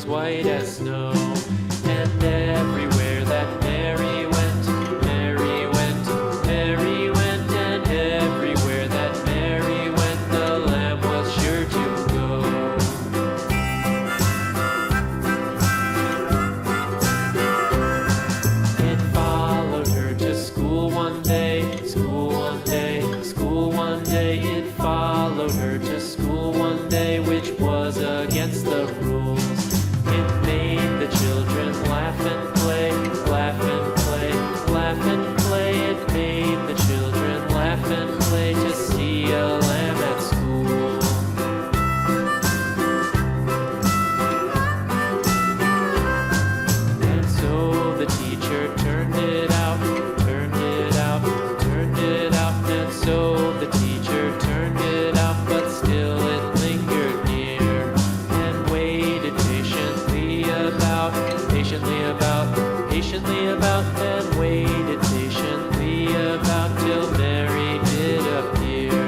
white as snow. And everywhere that Mary went, Mary went, Mary went, and everywhere that Mary went, the lamb was sure to go. It followed her to school one day, school one day, school one day. It followed her to school one day, which was against the rules. It made the children laugh and play, laugh and play, laugh and play. It made the children laugh and play to see a lamb at school. And so the teacher turned it out, turned it out, turned it out. And so the teacher turned it out, but still it lingered near and waited patiently about, and waited patiently about till Mary did appear.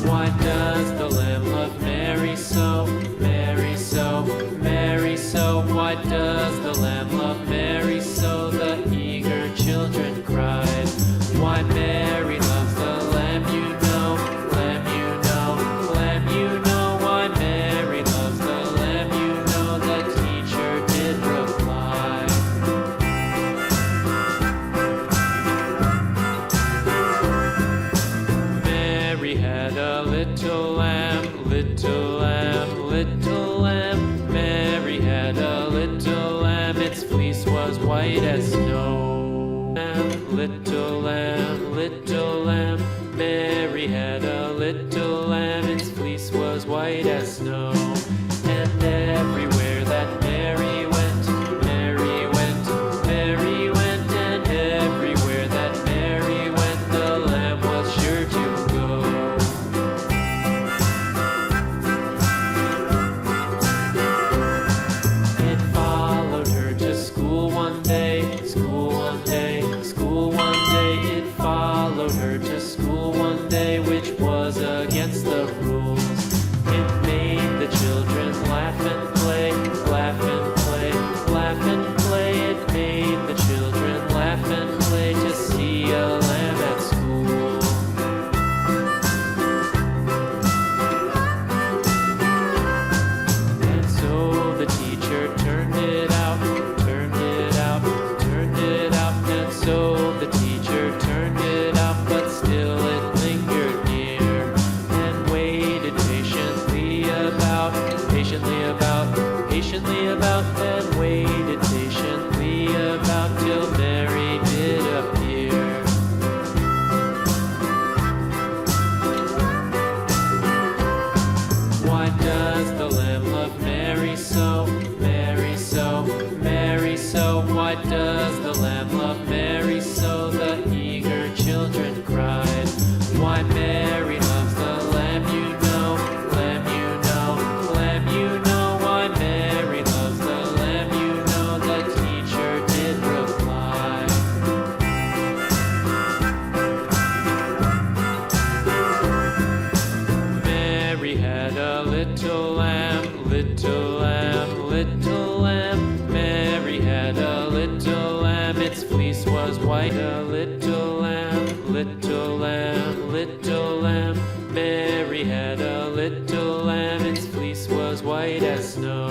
Why does the lamb love Mary so, Mary so, Mary so? Why does the lamb love Mary so? The eager children cried. Why Mary loves the lamb, you know, lamb, you know, lamb, you know. Why Mary loves the lamb, you know, the teacher did reply. Mary had a little lamb, little lamb, little lamb. Mary had a little lamb, its fleece was white as snow. Little lamb, little lamb. Mary had a little lamb, its fleece was white as snow. And everywhere that Mary went, Mary went, Mary went, and everywhere that Mary went, the lamb was sure to go. It followed her to school one day, school one day, school one day. It followed her to school one day, which was against the rules. It made the children laugh and play, laugh and play, laugh and play. It made the children laugh and play to see a lamb at school. And so the teacher turned it out, turned it out, turned it out. And so the teacher turned it out, but still it lingered near and waited patiently about, and waited patiently about till Mary did appear. Why does the lamb love Mary so, Mary so, Mary so? Why does the lamb love Mary so? The eager children cried. Why Mary loves the lamb, you know, lamb, you know, lamb, you know. Why Mary loves the lamb, you know, the teacher did reply. Mary had a little lamb, little lamb, little lamb. Mary had a little lamb, its fleece was white. A little lamb, little lamb, little lamb. Mary had a little lamb, its fleece was white as snow.